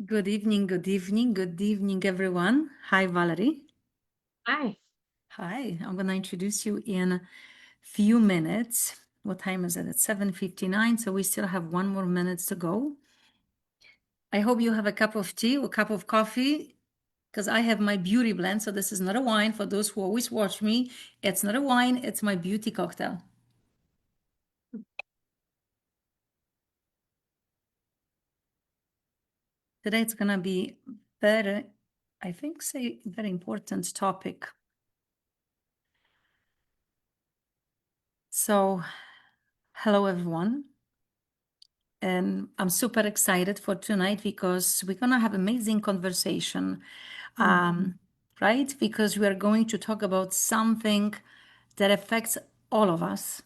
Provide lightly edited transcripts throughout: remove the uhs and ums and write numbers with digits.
Good evening, good evening, good evening, everyone. Hi, Valerie. Hi. Hi, I'm going to introduce you in a few minutes. What time is it? It's 7:59, so we still have one more minute to go. I hope you have a cup of tea or a cup of coffee, because I have my beauty blend. So this is not a wine for those who always watch me. It's not a wine, it's my beauty cocktail. Today it's going to be very, I think, say, very important topic. So, hello, everyone. And I'm super excited for tonight because we're going to have amazing conversation, right? Because we are going to talk about something that affects all of us,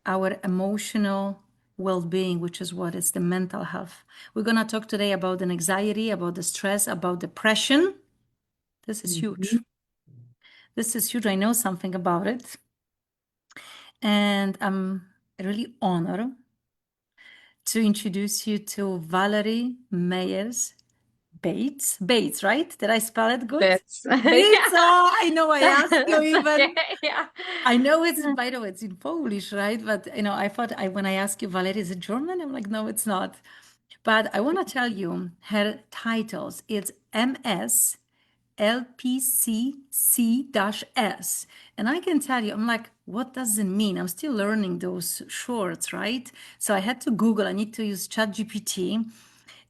our emotional well-being, which is what is the mental health. We're going to talk today about an anxiety, about the stress, about depression. This is huge. Mhm. This is huge. I know something about it. And I'm really honored to introduce you to Valerie Meyers Bates, right? Did I spell it good? Bits. Bates. Yeah. Oh, I know I asked you That's even. okay. Yeah. I know it's, by the way, it's in Polish, right? But I thought when I asked you, Valerie, is it German? I'm like, no, it's not. But I want to tell you her titles. It's MS LPCC-S. And I can tell you, I'm like, what does it mean? I'm still learning those shorts, right? So I had to Google, I need to use ChatGPT.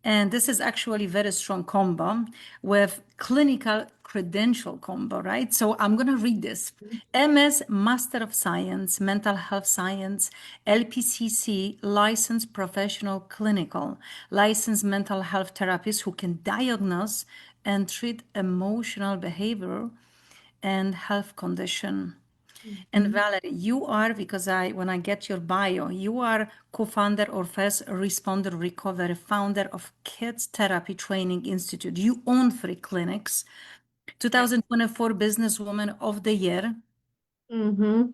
And this is actually very strong combo with clinical credential combo, right? So I'm going to read this. MS, Master of Science, Mental Health Science, LPCC, licensed professional clinical, licensed mental health therapist who can diagnose and treat emotional behavior and health condition. And Mhm. Valerie, you are, because when I get your bio, you are co-founder or first responder recovery founder of Kids Therapy Training Institute. You own 3 clinics, Yeah. 2024 Businesswoman of the Year. hmm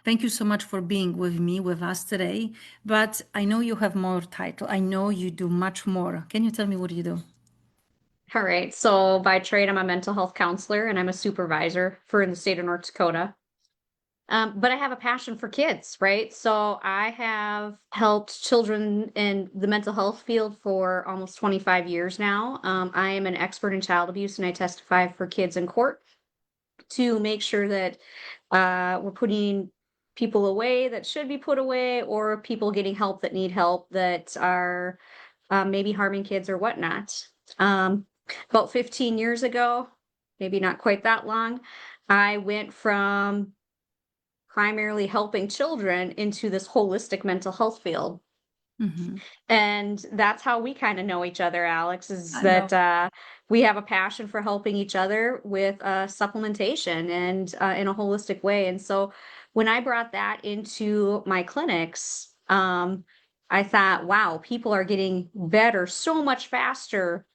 Thank you so much for being with us today. But I know you have more title. I know you do much more. Can you tell me what you do? All right. So by trade, I'm a mental health counselor and I'm a supervisor for in the state of North Dakota. But I have a passion for kids, right? So I have helped children in the mental health field for almost 25 years now. I am an expert in child abuse and I testify for kids in court to make sure that we're putting people away that should be put away, or people getting help that need help that are maybe harming kids or whatnot. Um, about 15 years ago, maybe not quite that long, I went from primarily helping children into this holistic mental health field. Hmm. And that's how we kind of know each other, Alex, is I that know. we have a passion for helping each other with supplementation and in a holistic way. And so when I brought that into my clinics, I thought, wow, people are getting better so much faster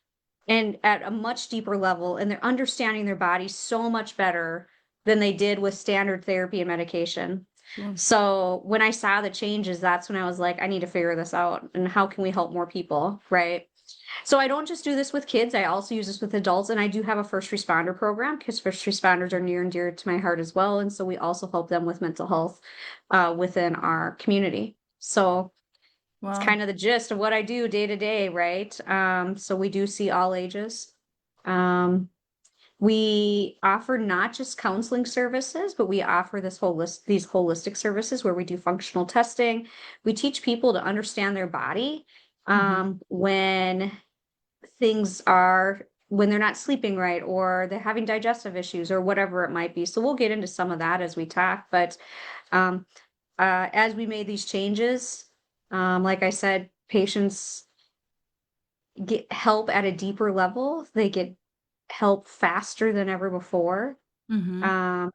and at a much deeper level, and they're understanding their body so much better than they did with standard therapy and medication. Sure. So when I saw the changes, that's when I was like, I need to figure this out. And how can we help more people? Right. So I don't just do this with kids. I also use this with adults. And I do have a first responder program because first responders are near and dear to my heart as well. And so we also help them with mental health within our community. So it's Wow. kind of the gist of what I do day to day, right? So we do see all ages. Um, we offer not just counseling services, but we offer these holistic services where we do functional testing. We teach people to understand their body Hmm. when when they're not sleeping right or they're having digestive issues or whatever it might be. So we'll get into some of that as we talk. But um, as we made these changes, like I said, patients get help at a deeper level. They get help faster than ever before. Hmm. Um,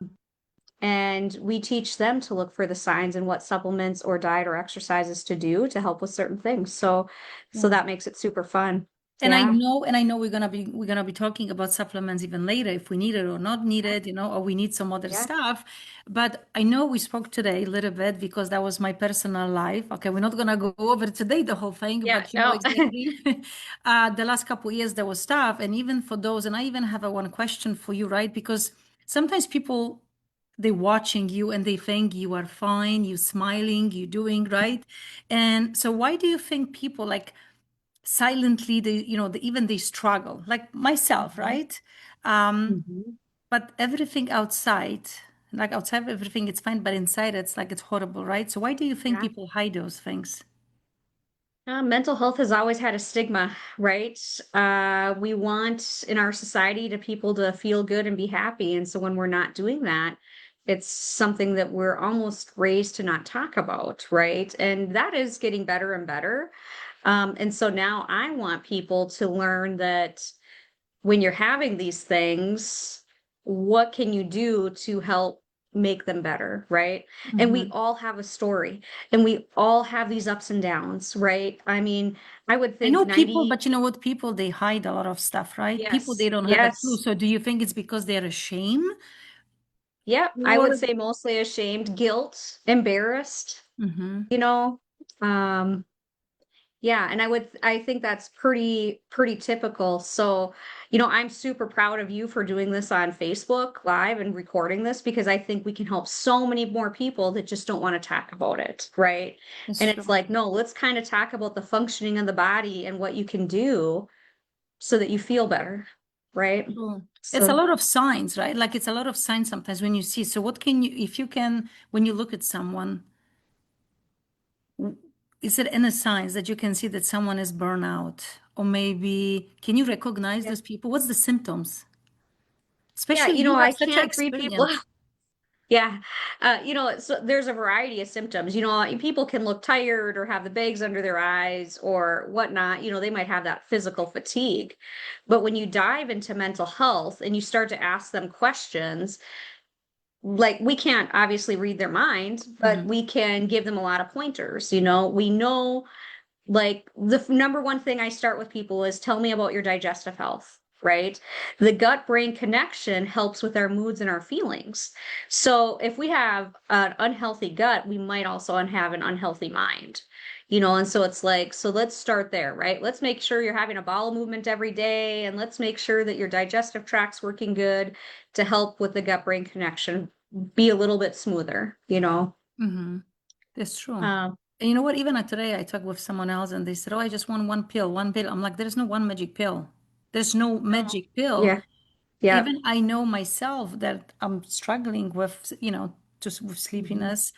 and we teach them to look for the signs and what supplements or diet or exercises to do to help with certain things. So Yeah. that makes it super fun. Yeah. And I know we're gonna be talking about supplements even later if we need it or not need it, or we need some other Yeah. stuff. But I know we spoke today a little bit because that was my personal life. Okay, we're not gonna go over today the whole thing, Yeah. but you know No. exactly. The last couple of years there was stuff, and even for those, and I even have a one question for you, right? Because sometimes people they watching you and they think you are fine, you smiling, you doing right. And so why do you think people like silently even they struggle like myself, Mhm. right? um Mhm. but everything outside, like outside of everything it's fine, but inside it's like it's horrible, right? So why do you think Yeah. people hide those things? Mental health has always had a stigma, right? We want in our society to people to feel good and be happy. And so when we're not doing that, it's something that we're almost raised to not talk about, right? And that is getting better and better. And so now I want people to learn that when you're having these things, what can you do to help make them better, right? And we Hmm. all have a story and we all have these ups and downs, right? I mean, I would I think know people, 90, but you know what, people they hide a lot of stuff, right? People they yes, don't have a clue. yes. So do you think it's because they're ashamed Yep, I would or? say mostly ashamed, guilt, embarrassed, Hmm. you know. Um Yeah, and I think that's pretty typical. So, I'm super proud of you for doing this on Facebook Live and recording this because I think we can help so many more people that just don't want to talk about it, right? It's And true. it's like, no, let's kind of talk about the functioning of the body and what you can do so that you feel better, right? True. It's a So, lot of signs, right? Like it's a lot of signs sometimes when you see. So what can you, if you can, when you look at someone, w- is there any signs that you can see that someone is burnout? Or maybe can you recognize yeah. those people? What's the symptoms? Yeah, Especially you I have such an can't read people. experience. Yeah. So there's a variety of symptoms. People can look tired or have the bags under their eyes or whatnot. They might have that physical fatigue. But when you dive into mental health and you start to ask them questions, like we can't obviously read their mind, but Hmm. we can give them a lot of pointers. We know like the number one thing I start with people is tell me about your digestive health, right? The gut brain connection helps with our moods and our feelings. So if we have an unhealthy gut, we might also have an unhealthy mind. And so it's like, so let's start there, right? Let's make sure you're having a bowel movement every day and let's make sure that your digestive tract's working good to help with the gut brain connection be a little bit smoother. Hmm. That's true. Um, And you know what? Even today, I talked with someone else and they said, "Oh, I just want one pill, one pill." I'm like, "There's no one magic pill. There's no no. magic pill." Yeah. Yeah. Even I know myself that I'm struggling with, just with Mhm. sleepiness,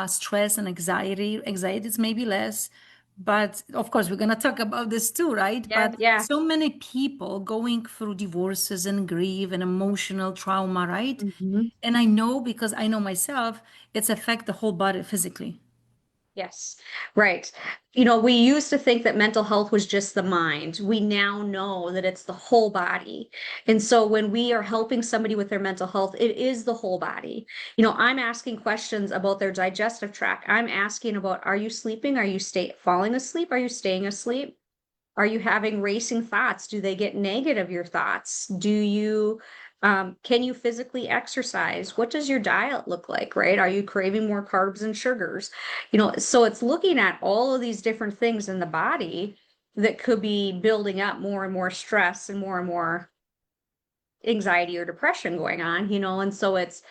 stress and anxiety. Anxiety is maybe less, but of course we're gonna talk about this too, right? Yeah. But Yeah. so many people going through divorces and grief and emotional trauma, right? Mhm. And I know because I know myself, it's affect the whole body physically. Yes, right. We used to think that mental health was just the mind. We now know that it's the whole body. And so when we are helping somebody with their mental health, it is the whole body. I'm asking questions about their digestive tract. I'm asking about, are you sleeping? Are you falling asleep? Are you staying asleep? Are you having racing thoughts? Do they get negative, your thoughts? Can you physically exercise? What does your diet look like, right? Are you craving more carbs and sugars? So it's looking at all of these different things in the body that could be building up more and more stress and more anxiety or depression going on, and so it's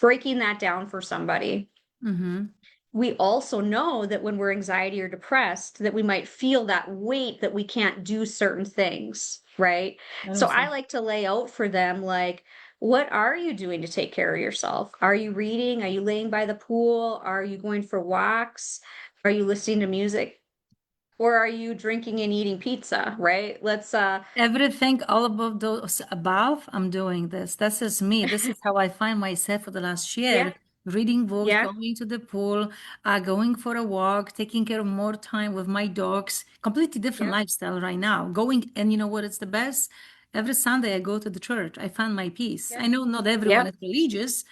breaking that down for somebody. Mm-hmm. We also know that when we're anxiety or depressed, that we might feel that weight that we can't do certain things, right? I So don't I see. like to lay out for them, like, what are you doing to take care of yourself? Are you reading? Are you laying by the pool? Are you going for walks? Are you listening to music? Or are you drinking and eating pizza, right? Everything, all above those above, I'm doing this. This is me. This is how I find myself for the last Yeah, year. Reading books, yeah, going to the pool, going for a walk, taking care of more time with my dogs. Completely different yeah, lifestyle right now. Going, and you know what? It's the best. Every Sunday I go to the church. I find my peace. yeah, I know not everyone yep, is religious,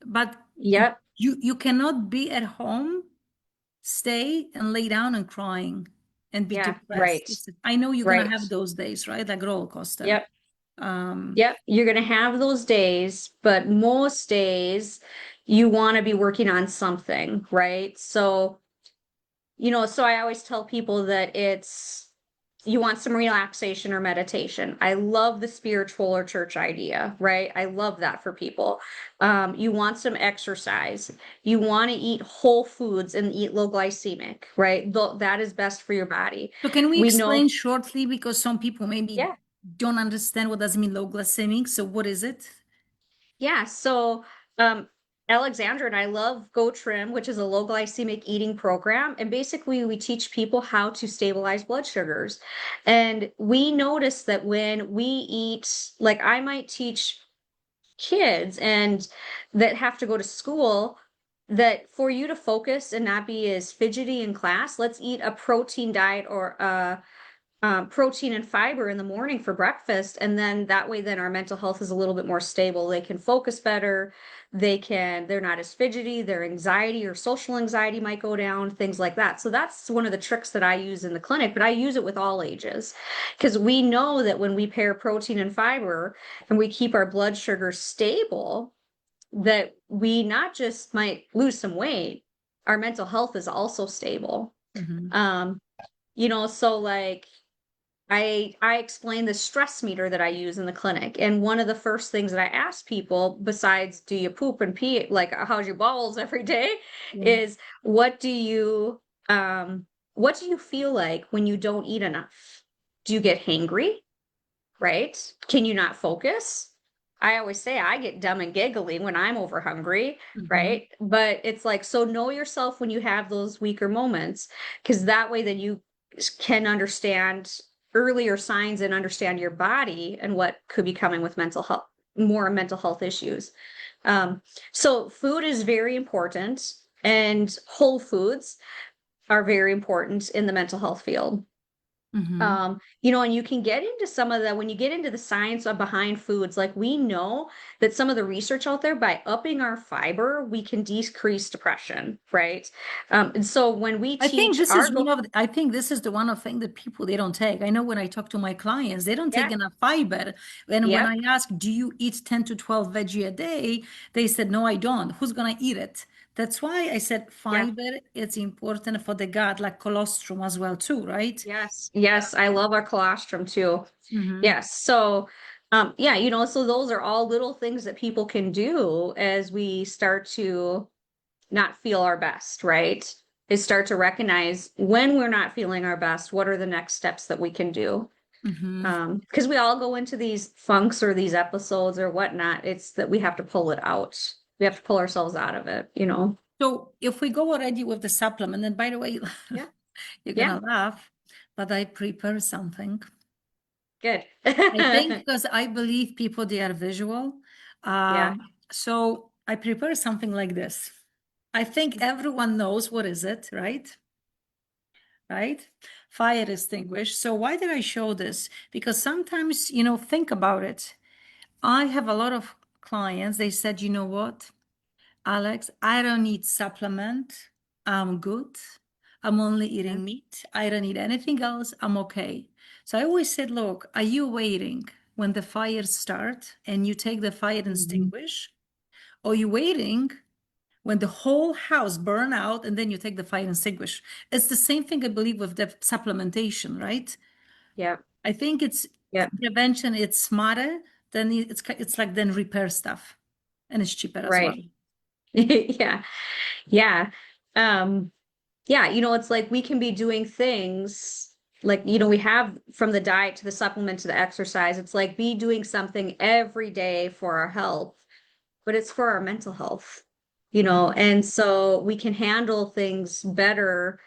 but yep. you cannot be at home, stay and lay down and crying. and be Yeah, depressed. right, I know you're gonna right. have those days, right? Like roller coaster. Yep, Um, yep. You're gonna have those days, but most days you want to be working on something, right? So, so I always tell people that you want some relaxation or meditation. I love the spiritual or church idea, right? I love that for people. You want some exercise. You want to eat whole foods and eat low glycemic, right? That is best for your body. so can we We know, explain shortly because some people maybe yeah. don't understand what does it mean low glycemic. So what is it? Yeah, so um, Alexandra and I love Go Trim, which is a low glycemic eating program. And basically, we teach people how to stabilize blood sugars. And we notice that when we eat, like I might teach kids and that have to go to school, that for you to focus and not be as fidgety in class, let's eat a protein diet or protein and fiber in the morning for breakfast, and then that way then our mental health is a little bit more stable. They can focus better, they're not as fidgety, their anxiety or social anxiety might go down, things like that. So that's one of the tricks that I use in the clinic, but I use it with all ages because we know that when we pair protein and fiber and we keep our blood sugar stable, that we not just might lose some weight, our mental health is also stable. Mhm. um so like I explain the stress meter that I use in the clinic. And one of the first things that I ask people, besides do you poop and pee, like how's your bowels every day, Yeah. is what do you feel like when you don't eat enough? Do you get hangry? Right? Can you not focus? I always say I get dumb and giggly when I'm over hungry, Mhm. right? But it's like, so know yourself when you have those weaker moments, because that way then you can understand earlier signs and understand your body and what could be coming with more mental health issues. Um, so food is very important, and whole foods are very important in the mental health field. Mhm. And you can get into some of the when you get into the science of behind foods, like we know that some of the research out there, by upping our fiber, we can decrease depression, right? And so when we I think teach this our is I think this is the one of thing that people they don't take. I know when I talk to my clients, they don't take yeah, enough fiber. And when yep, I ask, do you eat 10 to 12 veggie a day? They said, no, I don't. Who's gonna eat it? That's why I said yeah, fiber, it's important for the gut, like colostrum as well, too, right? yes, I love our colostrum too. Mm-hmm. Yes. So, yeah, so those are all little things that people can do as we start to not feel our best, right? Is start to recognize when we're not feeling our best, what are the next steps that we can do? Mm-hmm. Because we all go into these funks or these episodes or whatnot. It's that we have to pull it out. We have to pull ourselves out of it. So if we go already with the supplement, and by the way, Yeah. you're Yeah. gonna laugh, but I prepare something. Good. I think because I believe people they are visual. Yeah. So I prepare something like this. I think everyone knows what is it, right? Right? Fire extinguish. So why did I show this? Because sometimes, think about it. I have a lot of clients, they said, you know what, Alex, I don't need supplement. I'm good. I'm only Yeah. eating meat. I don't need anything else. I'm okay. So I always said, look, are you waiting when the fires start and you take the fire Mhm. extinguish? Or you waiting when the whole house burn out and then you take the fire extinguish? It's the same thing, I believe, with the supplementation, right? Yeah. I think it's Yeah. prevention, it's smarter than it's like then repair stuff. And it's cheaper as well. Right. Yeah. Yeah. Um, yeah, it's like we can be doing things like, we have from the diet to the supplement to the exercise. It's like be doing something every day for our health, but it's for our mental health. Mhm. And so we can handle things better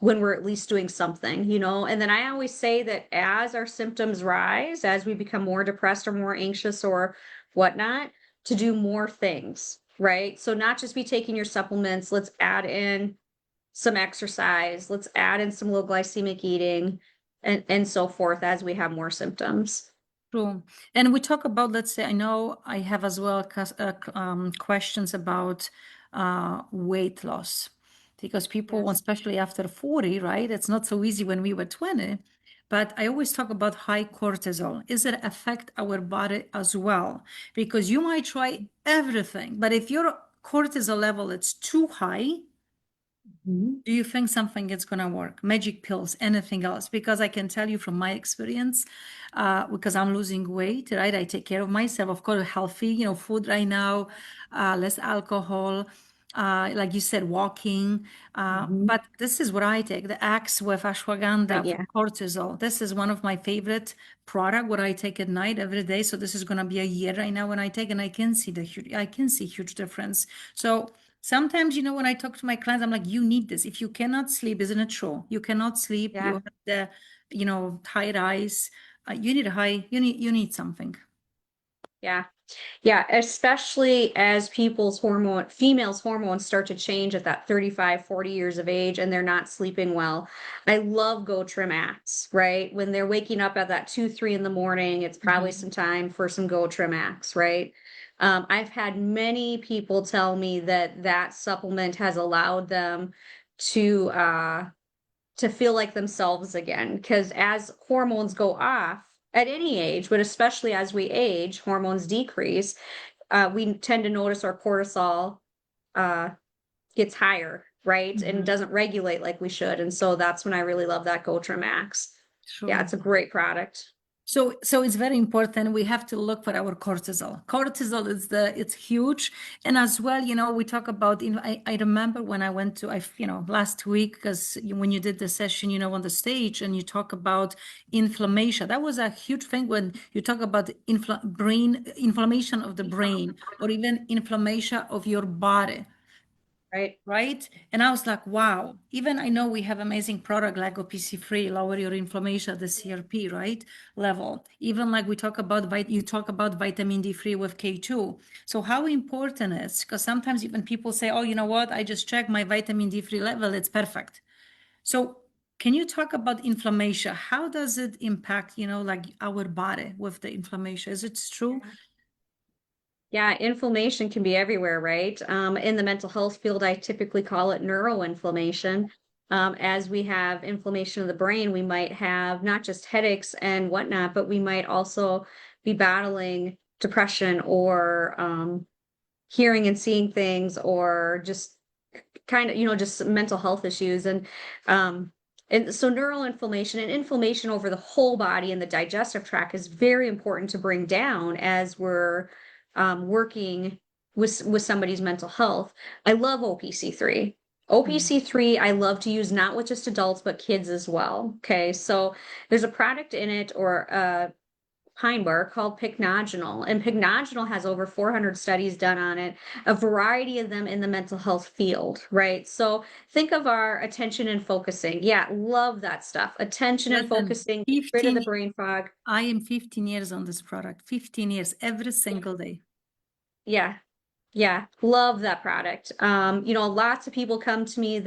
when we're at least doing something. And then I always say that as our symptoms rise, as we become more depressed or more anxious or whatnot, to do more things, right? So not just be taking your supplements, let's add in some exercise, let's add in some low glycemic eating and so forth as we have more symptoms. True. And we talk about, let's say, I know I have as well questions about weight loss. because people, Yes. especially after 40, right? It's not so easy when we were 20. But I always talk about high cortisol. Is it affect our body as well? Because you might try everything, but if your cortisol level is too high, Mhm. do you think something is going to work? Magic pills, anything else? Because I can tell you from my experience, because I'm losing weight, right? I take care of myself, of course, healthy, food right now, less alcohol, like you said, walking. Mhm. But this is what I take, the Axe with ashwagandha for Yeah. cortisol. This is one of my favorite product, what I take at night every day. So this is going to be a year right now when I take, and I can see huge difference. So sometimes, when I talk to my clients, I'm like, you need this. If you cannot sleep, isn't it true? You cannot sleep, you Yeah. have the, tired eyes. You need something. Yeah. Yeah, especially as females' hormones start to change at that 35, 40 years of age and they're not sleeping well. I love Go Trim Max, right? When they're waking up at that 2, 3 in the morning, it's probably Mhm. some time for some Go Trim Max, right? I've had many people tell me that that supplement has allowed them to feel like themselves again. Because as hormones go off at any age, but especially as we age, hormones decrease. We tend to notice our cortisol uh, gets higher, right? And Mhm. doesn't regulate like we should. And so that's when I really love that Gotra Max. Yeah, Sure. it's a great product. So it's very important. We have to look for our cortisol. Cortisol it's huge. And as well, we talk about, I remember when I went to, last week, because when you did the session, on the stage and you talk about inflammation, that was a huge thing when you talk about inflammation of the brain, or even inflammation of your body, Right. right? And I was like, wow, even I know we have amazing product like OPC3, lower your inflammation, the CRP, right? Level. Even like you talk about vitamin D3 with K2. So how important is, because sometimes even people say, oh, you know what? I just checked my vitamin D3 level, it's perfect. So can you talk about inflammation? How does it impact, like our body with the inflammation? Is it true? Yeah, inflammation can be everywhere, right? In the mental health field, I typically call it neuroinflammation. As we have inflammation of the brain, we might have not just headaches and whatnot, but we might also be battling depression or hearing and seeing things, or just kind of, just mental health issues. Um, and so neural inflammation and inflammation over the whole body and the digestive tract is very important to bring down as we're working with somebody's mental health. I love OPC3. OPC3, I love to use not with just adults, but kids as well. Okay. So there's a product in it, or pine bark, called pycnogenol. And pycnogenol has over 400 studies done on it, a variety of them in the mental health field, right? So think of our attention and focusing. Yeah, love that stuff. Attention and Listen, focusing, get rid of 15 the brain fog. I am 15 years on this product, 15 years, every Yeah. single day. Yeah. Yeah. Love that product. Lots of people come to me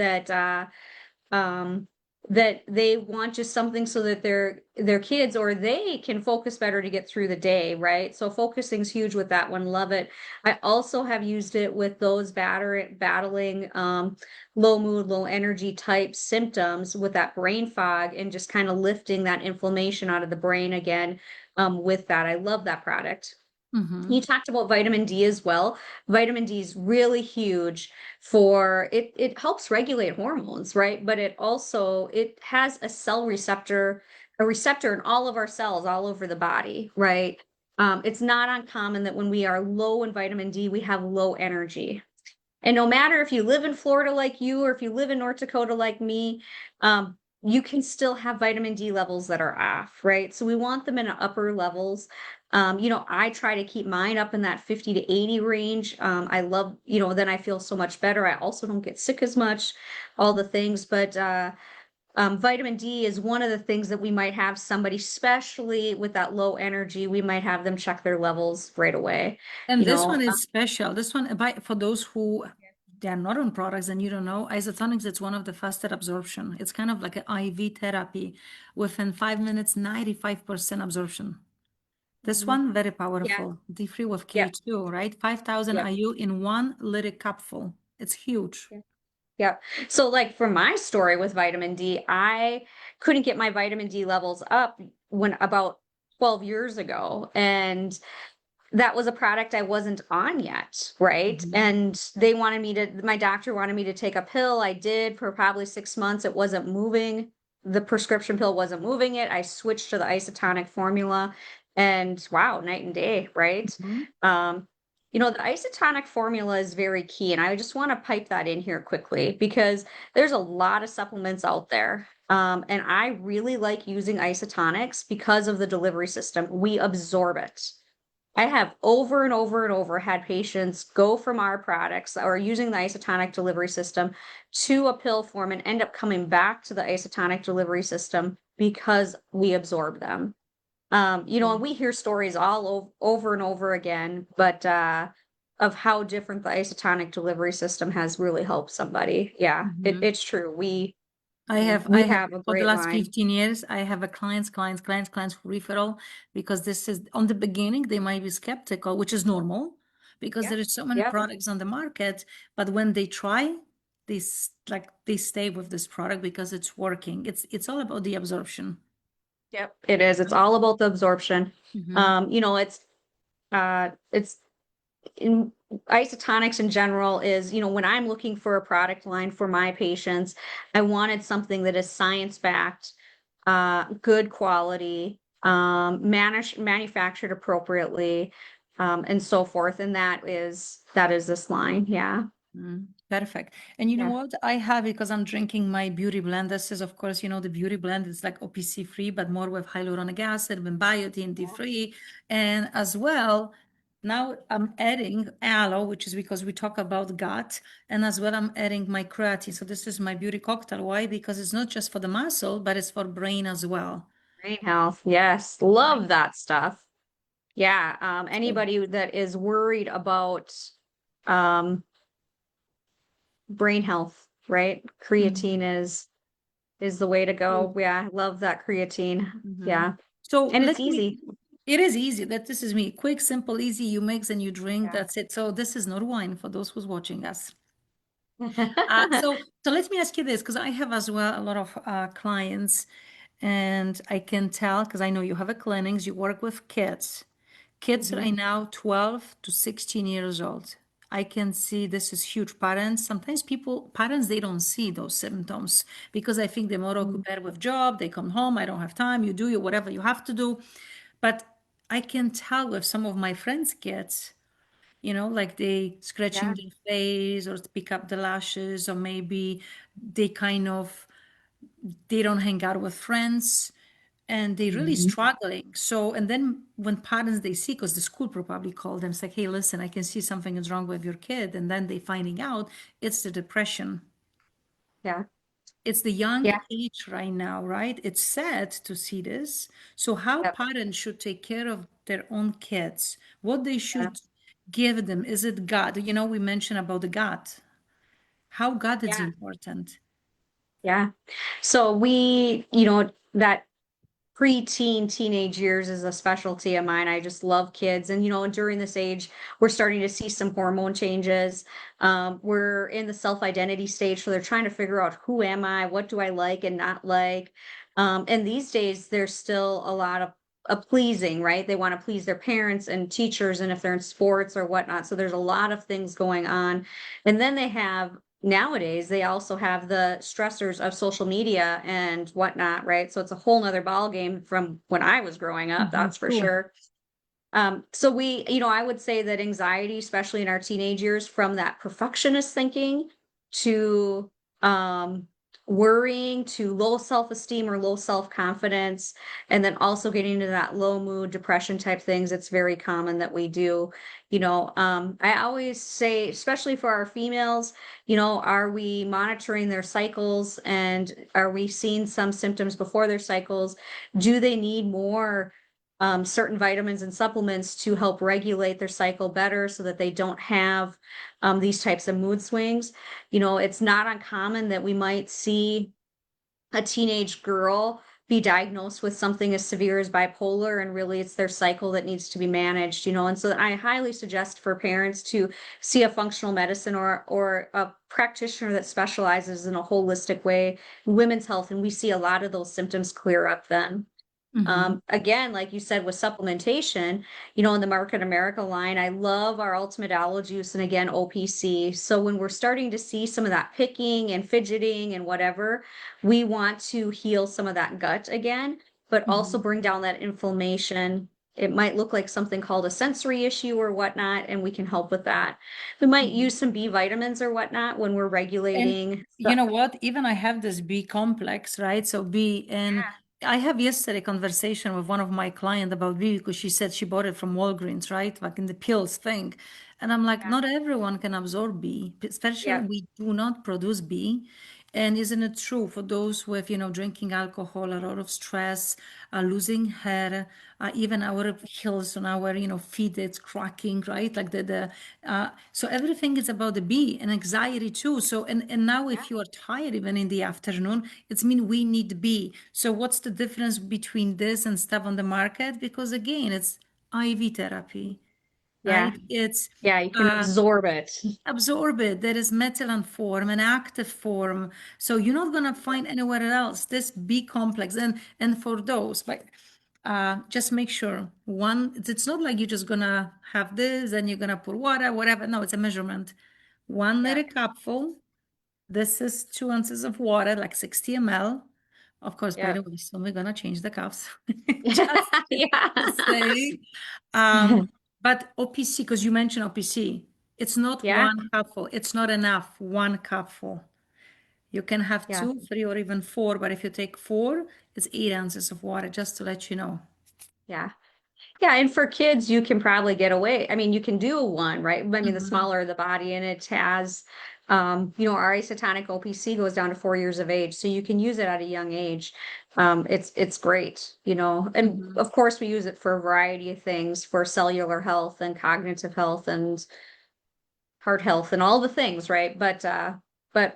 um, that they want just something so that their kids or they can focus better to get through the day, right? So focusing's huge with that one. Love it. I also have used it with those battling low mood, low energy type symptoms with that brain fog, and just kind of lifting that inflammation out of the brain again. With that, I love that product. You Mhm. talked about vitamin D as well. Vitamin D is really huge for it. It helps regulate hormones, right? But it has a receptor in all of our cells all over the body, right? It's not uncommon that when we are low in vitamin D, we have low energy. And no matter if you live in Florida like you, or if you live in North Dakota like me, you can still have vitamin D levels that are off, right? So we want them in upper levels. I try to keep mine up in that 50 to 80 range. I love, then I feel so much better. I also don't get sick as much, all the things. But vitamin D is one of the things that we might have somebody, especially with that low energy, we might have them check their levels right away. And You this know, one is special. This one, for those who they are not on products and you don't know, isotonics, it's one of the faster absorption. It's kind of like an IV therapy. Within 5 minutes, 95% absorption. This Mhm. one, very Yeah, powerful. D3 with yeah, K2, right? 5,000 yeah. IU in one little cupful. It's huge. Yep. So like for my story with vitamin D, I couldn't get my vitamin D levels up when about 12 years ago. And that was a product I wasn't on yet, right? Mhm. And they wanted me to, my doctor wanted me to take a pill. I did for probably 6 months. It wasn't moving. The prescription pill wasn't moving it. I switched to the isotonic formula and wow, night and day, right? Mhm. Um, the isotonic formula is very key. And I just want to pipe that in here quickly because there's a lot of supplements out there. And I really like using isotonics because of the delivery system. We absorb it. I have over and over and over had patients go from our products or using the isotonic delivery system to a pill form and end up coming back to the isotonic delivery system because we absorb them. And we hear stories all over and over again, but of how different the isotonic delivery system has really helped somebody. Yeah, Mhm. it's true. We I we have have a for the great last line. 15 years, I have a clients referral because this is on the beginning, they might be skeptical, which is normal because Yep. there is so many Yep. products on the market. But when they try, they stay with this product because it's working. It's all about the absorption. Yep. It is. It's all about the absorption. Mm-hmm. It's in isotonics in general is, when I'm looking for a product line for my patients, I wanted something that is science backed, good quality, manufactured appropriately, and so forth. And that is this line. Yeah. Perfect. And you know Yeah. what? I have it because I'm drinking my beauty blend. This is, of course, the beauty blend is like OPC free, but more with hyaluronic acid and biotin D free. And as well, now I'm adding aloe, which is because we talk about gut. And as well, I'm adding my creatine. So this is my beauty cocktail. Why? Because it's not just for the muscle, but it's for brain as well. Brain health. Yes. Right. Love that stuff. Yeah. So, Anybody that is worried about, um, brain health, right? mhm, Creatine is the way to good. go. Yeah, I love that creatine. Mhm. Yeah. So And it's let me, easy. it is easy. This is me. Quick, simple, easy. You mix and you drink. Yeah. That's it. So this is not wine for those who's watching us. So let me ask you this, because I have as well a lot of clients, and I can tell because I know you have a clinics, you work with kids. Kids Mhm. right now, 12 to 16 years old. I can see this is huge. Sometimes parents, they don't see those symptoms because I think they're more Mm. occupied with job. They come home, I don't have time. You do whatever you have to do. But I can tell with some of my friends' kids, like they scratching Yeah. their face or pick up the lashes, or maybe they kind of they don't hang out with friends and they really Mhm. struggling. So, and then when parents they see, because the school probably called them, it's like, hey, listen, I can see something is wrong with your kid. And then they finding out it's the depression. Yeah. It's the young Yeah. age right now, right? It's sad to see this. So how Yep. parents should take care of their own kids, what they Yeah. should give them. Is it God? We mentioned about the God. How God is Yeah. important. Yeah. So that preteen, teenage years is a specialty of mine. I just love kids. And, during this age, we're starting to see some hormone changes. We're in the self-identity stage. So they're trying to figure out who am I? What do I like and not like? And these days, there's still a lot of pleasing, right? They want to please their parents and teachers, and if they're in sports or whatnot. So there's a lot of things going on. And then nowadays they also have the stressors of social media and whatnot, right? So it's a whole nother ball game from when I was growing up, Mhm. that's for True. sure. So I would say that anxiety, especially in our teenage years, from that perfectionist thinking to um, worrying to low self-esteem or low self-confidence, and then also getting into that low mood, depression type things, it's very common that we do. I always say, especially for our females, are we monitoring their cycles and are we seeing some symptoms before their cycles? Do they need more? Certain vitamins and supplements to help regulate their cycle better so that they don't have these types of mood swings. It's not uncommon that we might see a teenage girl be diagnosed with something as severe as bipolar, and really it's their cycle that needs to be managed, and so I highly suggest for parents to see a functional medicine or a practitioner that specializes in a holistic way in women's health, and we see a lot of those symptoms clear up then. Mhm. Again, like you said, with supplementation, in the Market America line, I love our Ultimate Aloe Juice and again, OPC. So when we're starting to see some of that picking and fidgeting and whatever, we want to heal some of that gut again, but also Mhm. bring down that inflammation. It might look like something called a sensory issue or whatnot, and we can help with that. We might Mhm. use some B vitamins or whatnot when we're And regulating. you know what? Even I have this B complex, right? So B, and I have yesterday conversation with one of my client about B because she said she bought it from Walgreens, right? Like in the pills thing. And I'm like, Yeah. not everyone can absorb B, especially Yeah. we do not produce B. And isn't it true for those with, drinking alcohol, a lot of stress, losing hair, even our heels on our, feet, it's cracking, right? Like so everything is about the B and anxiety too. So, and now Yeah. if you are tired even in the afternoon, it's mean we need B. So what's the difference between this and stuff on the market? Because again, it's IV therapy, Yeah. right? It's, Yeah. You can uh, absorb it. absorb it. There is methylene form, an active form. So you're not gonna find anywhere else this B complex. And for those, but just make sure one, it's not like you're just gonna have this and you're gonna pour water, whatever. No, it's a measurement. One Yeah. liter cupful. This is 2 ounces of water, like 60 ml. Of course, by Yeah. the way, soon we're gonna change the cups. Just to Yeah. say, but OPC, because you mentioned OPC, it's not Yeah. one cupful. It's not enough. One cupful. You can have Yeah. two, three, or even four. But if you take four, it's 8 ounces of water. Just to let you know. Yeah. Yeah. And for kids, you can probably get away. I mean, you can do one, right? I mean, the Mhm. smaller the body, and it has, our isotonic OPC goes down to 4 years of age. So you can use it at a young age. It's great. And Mhm. of course, we use it for a variety of things for cellular health and cognitive health and heart health and all the things, right? But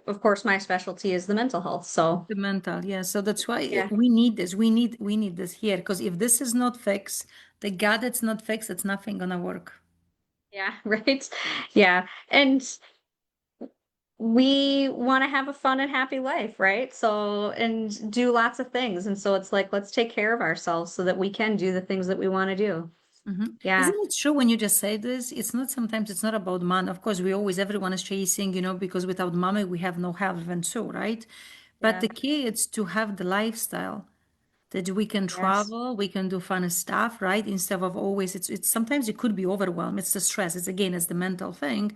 of course, my specialty is the mental health. So The mental, yeah. So that's why yeah. we need this. We need this here because if this is not fixed, the gut it's not fixed, it's nothing gonna work. Yeah, right. Yeah. And we want to have a fun and happy life, right? So, and do lots of things. And so it's like, let's take care of ourselves so that we can do the things that we want to do. Yeah. Isn't it true when you just say this? It's not sometimes it's not about man. Of course, everyone is chasing, because without mommy we have no health and so, right? But Yeah. the key is to have the lifestyle that we can Yes. travel, we can do fun stuff, right? Instead of always, it's sometimes it could be overwhelmed. It's the stress. It's again, it's the mental thing.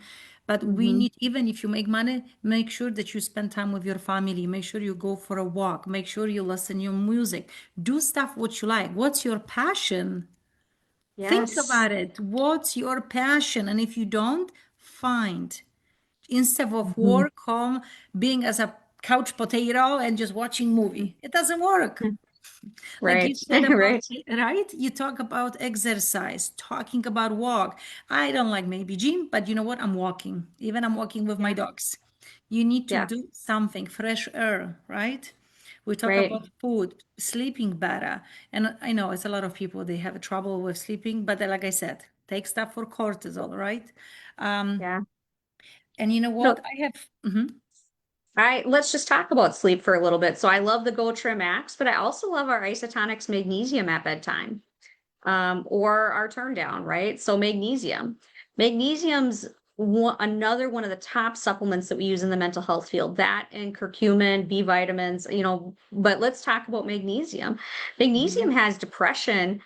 But we Hmm. need, even if you make money, make sure that you spend time with your family. Make sure you go for a walk. Make sure you listen your music. Do stuff what you like. What's your passion? Think Yes. about it. What's your passion? And if you don't, find instead of Hmm. work, home, being as a couch potato and just watching movie. It doesn't work. Like you Right. said about, Right. right? You talk about exercise, talking about walk. I don't like maybe gym, but you know what? I'm walking. Even I'm walking with my Yeah. dogs. You need to Yeah. do something, fresh air, right? We talk Right. about food, sleeping better. And I know it's a lot of people, they have trouble with sleeping, but like I said, take stuff for cortisol, right? Um, Yeah. and you know No, what? I have, mhm. let's just talk about sleep for a little bit. So I love the Go Trim Max, but I also love our Isotonics Magnesium at bedtime. Or our turn down, right? So magnesium. Magnesium's another one of the top supplements that we use in the mental health field. That and curcumin, B vitamins, but let's talk about magnesium. Magnesium Mhm. has depression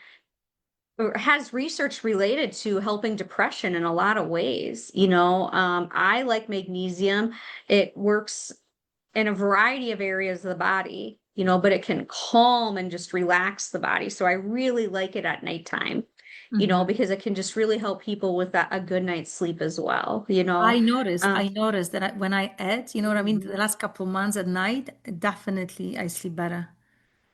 or has research related to helping depression in a lot of ways. I like magnesium. It works in a variety of areas of the body, but it can calm and just relax the body. So I really like it at nighttime, Mhm. because it can just really help people with a good night's sleep as well. I Um, noticed that when I ate, you know what I mean, mhm. the last couple of months at night, definitely I sleep better.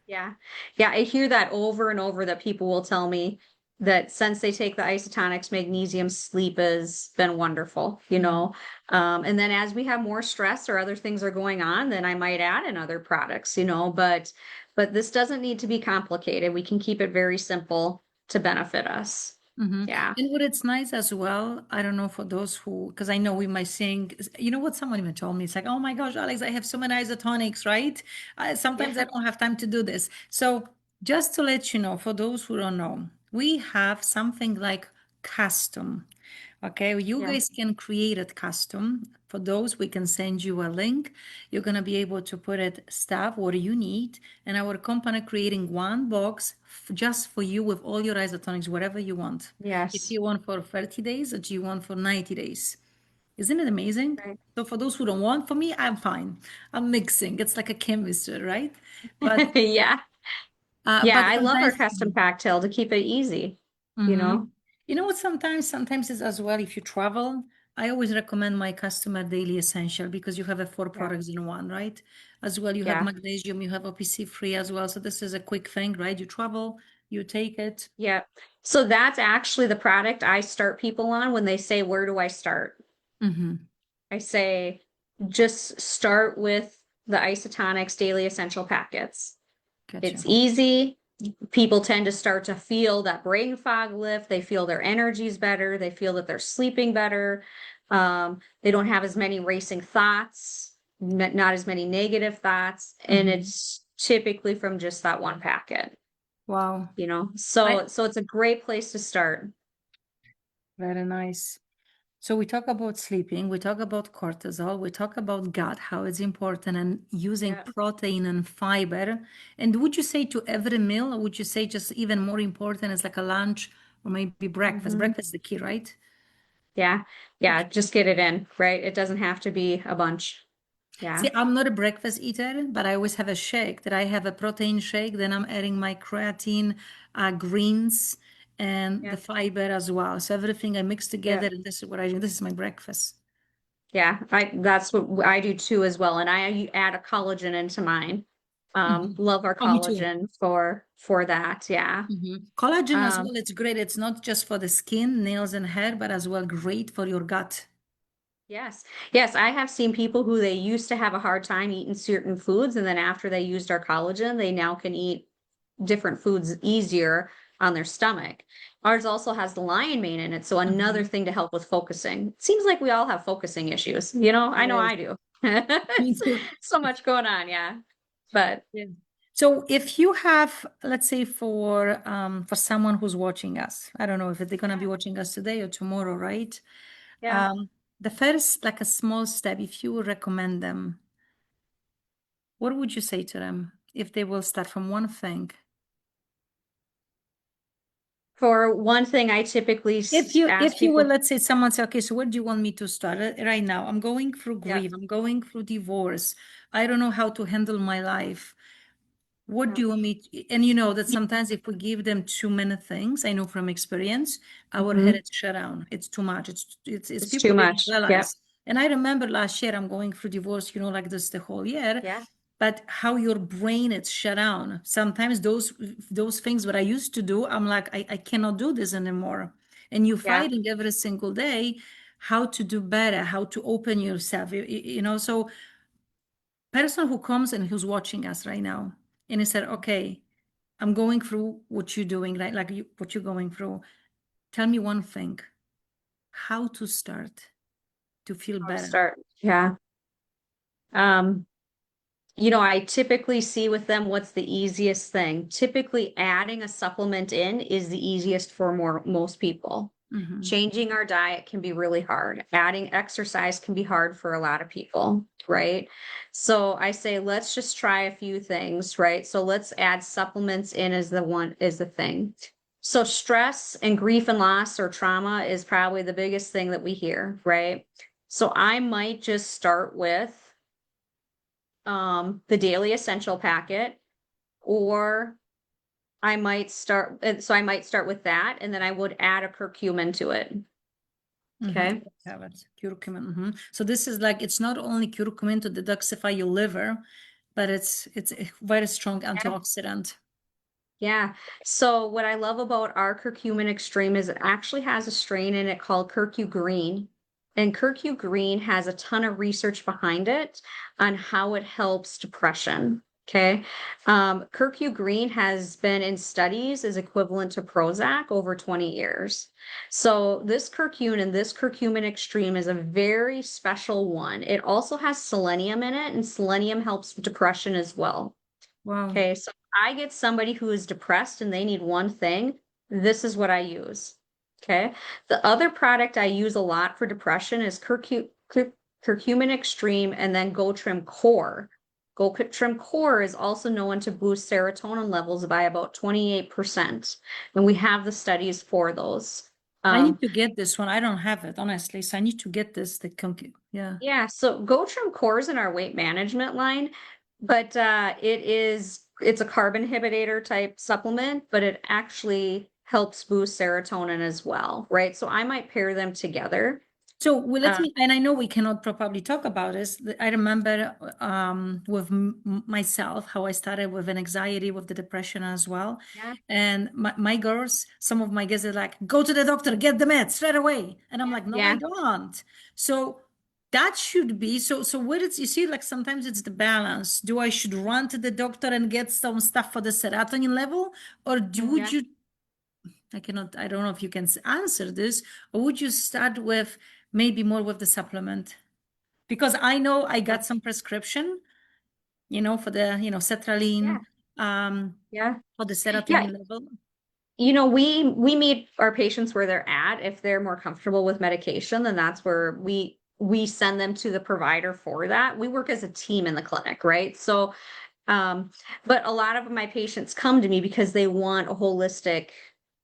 Yeah. Yeah. I hear that over and over that people will tell me. that since they take the isotonics, magnesium, sleep has been wonderful, you know. And then as we have more stress or other things are going on, then I might add in other products, you know, but this doesn't need to be complicated. We can keep it very simple to benefit us. Mm-hmm. Yeah. And what it's nice as well, I don't know for those who, because I know we might sing, you know what someone even told me? It's like, oh my gosh, Alex, I have so many isotonics, right? Sometimes I Yeah. don't have time to do this. So just to let you know, for those who don't know, we have something like custom. Okay, you Yeah. guys can create it custom. For those, we can send you a link. You're gonna be able to put it stuff what you need, and our company creating one box just for you with all your isotonics, whatever you want. If Yes. you want for 30 days or do you want for 90 days? Isn't it amazing? Right. So for those who don't want, for me, I'm fine. I'm mixing. It's like a chemistry, right? But Yeah. Yeah. but I love our sometimes. custom cocktail to keep it easy, you Mm-hmm. know? You know what? Sometimes it's as well. If you travel, I always recommend my customer daily essential because you have a four Yeah. products in one, right? As well, you have Yeah. magnesium, you have OPC free as well. So this is a quick thing, right? You travel, you take it. Yeah. So that's actually the product I start people on when they say, where do I start? Mm-hmm. I say, just start with the Isotonics Daily Essential Packets. It's Gotcha. easy. People tend to start to feel that brain fog lift. They feel their energy's better. They feel that they're sleeping better. They don't have as many racing thoughts, not as many negative thoughts. And Mm-hmm. it's typically from just that one packet, Wow. you know? I So it's a great place to start. Very nice. So we talk about sleeping, we talk about cortisol, we talk about gut, how it's important, and using Yeah. protein and fiber. And would you say to every meal, or would you say just even more important is like a lunch or maybe breakfast? Mhm. Breakfast is the key, right? Yeah. Yeah. Okay. Just get it in, right? It doesn't have to be a bunch. See, Yeah. I'm not a breakfast eater, but I always have a shake that I have a protein shake, then I'm adding my creatine, greens, and the Yeah. fiber as well. So everything I mix Yeah. together, and this is what I do. This is my breakfast. Yeah. That's what I do too as well. And I add a collagen into mine. Mhm. Love our Oh, me too. collagen for that. Yeah. Collagen as Um, well, it's great. It's not just for the skin, nails, and hair, but as well great for your gut. yes. Yes. I have seen people who they used to have a hard time eating certain foods, and then after they used our collagen, they now can eat different foods easier on their stomach. Ours also has the lion mane in it, so another Mhm. thing to help with focusing. It seems like we all have focusing issues, you know? I know Yes, I do. me too. So much going on, yeah. But Yeah. So if you have, let's say for someone who's watching us, I don't know if they're gonna be yeah, watching us today or tomorrow, right? yeah. Um, the first, like a small step, if you would recommend them, what would you say to them if they will start from one thing? For one thing, I typically ask If you will, people, let's say someone say, okay, so where do you want me to start? Right now, I'm going through yeah, grief, I'm going through divorce. I don't know how to handle my life. What yeah. do you want me and you know that sometimes if we give them too many things, I know from experience, our head Mhm. is shut down. It's too much. It's It's too people they don't much. Yep. realize. And I remember last year I'm going through divorce, like this the whole year, Yeah. but how your brain is shut down. Sometimes those things what I used to do, I'm like, I cannot do this anymore. And you're Yeah. fighting every single day how to do better, how to open yourself. So person who comes and who's watching us right now and he said, okay, I'm going through what you're doing, right? Like what you're going through. Tell me one thing, how to start to feel How to better. start. Yeah. Um, I typically see with them what's the easiest thing. Typically, adding a supplement in is the easiest for most people. Hmm. Changing our diet can be really hard. Adding exercise can be hard for a lot of people, right? So I say, let's just try a few things, right? So let's add supplements in as the thing. So stress and grief and loss or trauma is probably the biggest thing that we hear, right? So I might just start with the daily essential packet, or I might start with that, and then I would add a curcumin to it. Hmm. Okay. Have it. Curcumin. So this is like it's not only curcumin to detoxify your liver, but it's a very strong Yeah. antioxidant. Yeah. So what I love about our curcumin extreme is it actually has a strain in it called curcu green. And curcu green has a ton of research behind it on how it helps depression. Okay. Curcu green has been in studies is equivalent to Prozac over 20 years. So this curcumin and this curcumin extreme is a very special one. It also has selenium in it, and selenium helps with depression as well. Wow. Okay, so I get somebody who is depressed and they need one thing. This is what I use. Okay. The other product I use a lot for depression is Curcumin Extreme and then Go Trim Core. Go Trim Core is also known to boost serotonin levels by about 28%. And we have the studies for those. I need Um, to get this one. I don't have it, honestly. So I need to get this. Yeah. Yeah, so Go Trim Core is in our weight management line, but it's a carb inhibitor type supplement, but it actually helps boost serotonin as well, right? So I might pair them together. So well, let Uh, me, and I know we cannot probably talk about this. I remember with myself how I started with an anxiety, with the depression as well. yeah, And my girls, some of my girls are like, go to the doctor, get the meds straight away. And I'm like, no, I yeah, don't. So that should be so what it's, you see, like sometimes it's the balance. Do I should run to the doctor and get some stuff for the serotonin level, or would yeah, you, I don't know if you can answer this, or would you start with maybe more with the supplement? Because I know I yeah, got some prescription, for the, yeah, sertraline, yeah. for the Yeah, serotonin level. we meet our patients where they're at. If they're more comfortable with medication, then that's where we send them to the provider for that. We work as a team in the clinic, right? So Um, but a lot of my patients come to me because they want a holistic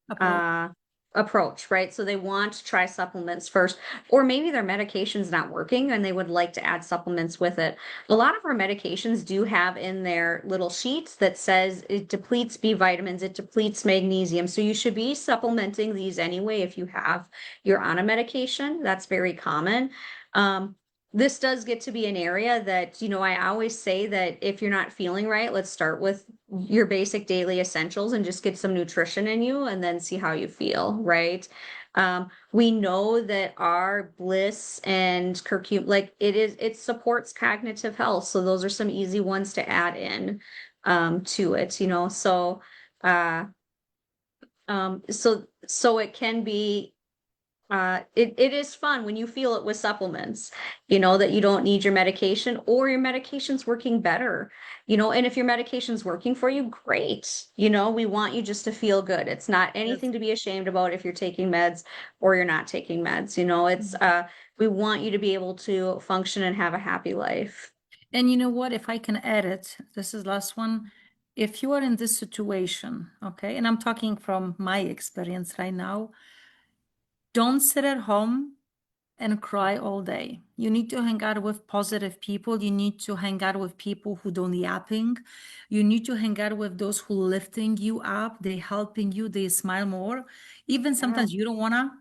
Approach. uh approach, right? So they want to try supplements first, or maybe their medication's not working and they would like to add supplements with it. A lot of our medications do have in their little sheets that says it depletes B vitamins, it depletes magnesium. So you should be supplementing these anyway if you're on a medication. That's very common. Um, this does get to be an area that, I always say that if you're not feeling right, let's start with your basic daily essentials and just get some nutrition in you and then see how you feel, right? We know that our bliss and curcumin, like it supports cognitive health. So those are some easy ones to add in to it, uh so it can be it is fun when you feel it with supplements, that you don't need your medication or your medication's working better, and if your medication's working for you, great. We want you just to feel good. It's not Yes. anything to be ashamed about if you're taking meds or you're not taking meds. It's Mhm. we want you to be able to function and have a happy life. And you know what? If I can add it, this is last one. If you are in this situation, okay, and I'm talking from my experience right now, don't sit at home and cry all day. You need to hang out with positive people. You need to hang out with people who don't yapping. You need to hang out with those who lifting you up. They helping you. They smile more. Even Yeah. sometimes you don't wanna,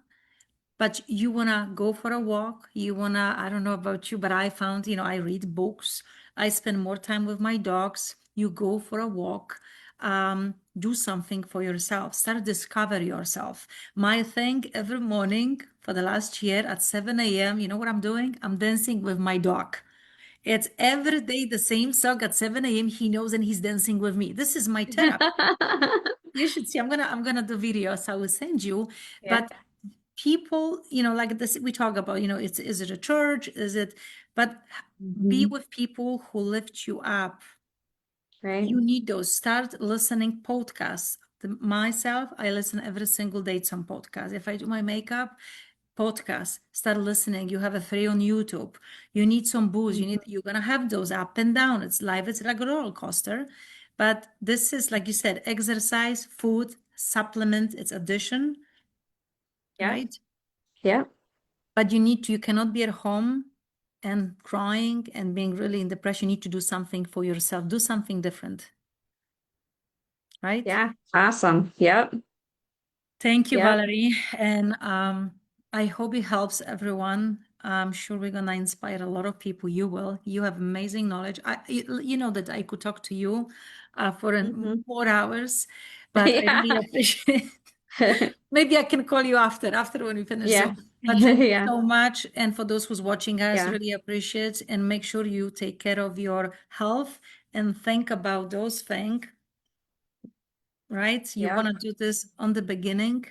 but you wanna go for a walk. You wanna, I don't know about you, but I found, I read books. I spend more time with my dogs. You go for a walk. Do something for yourself. Start discover yourself. My thing every morning for the last year at 7 a.m., you know what I'm doing? I'm dancing with my dog. It's every day the same song at 7 a.m. He knows and he's dancing with me. This is my therapy. You should see. I'm gonna do videos. I will send you. Yeah. But people, like this, we talk about, it's, is it a church? Is it, but be Mhm. with people who lift you up. Right. You need those. Start listening podcasts. Myself, I listen every single day to some podcast. If I do my makeup, podcast, start listening. You have a free on YouTube. You need some booze. You're gonna have those up and down. It's life, it's like a roller coaster. But this is, like you said, exercise, food, supplement, it's addition, Yeah. right? Yeah. But you cannot be at home and crying and being really in depression. You need to do something for yourself. Do something different, right? Yeah. Awesome. Yep. Thank you, Yep. Valerie. And I hope it helps everyone. I'm sure we're gonna inspire a lot of people. You will. You have amazing knowledge. You know that I could talk to you for Mhm. 4 hours, but I really Yeah. appreciate. Maybe I can call you after when we finish Yeah. Zoom. But thank you Yeah. so much. And for those who's watching us, Yeah. really appreciate, and make sure you take care of your health and think about those things, right? You Yeah. want to do this on the beginning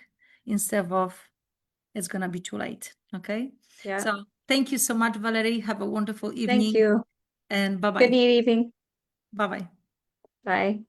instead of it's gonna be too late. Okay. Yeah. So thank you so much, Valerie. Have a wonderful Thank evening you. and Good bye-bye. evening. Bye-bye. Bye.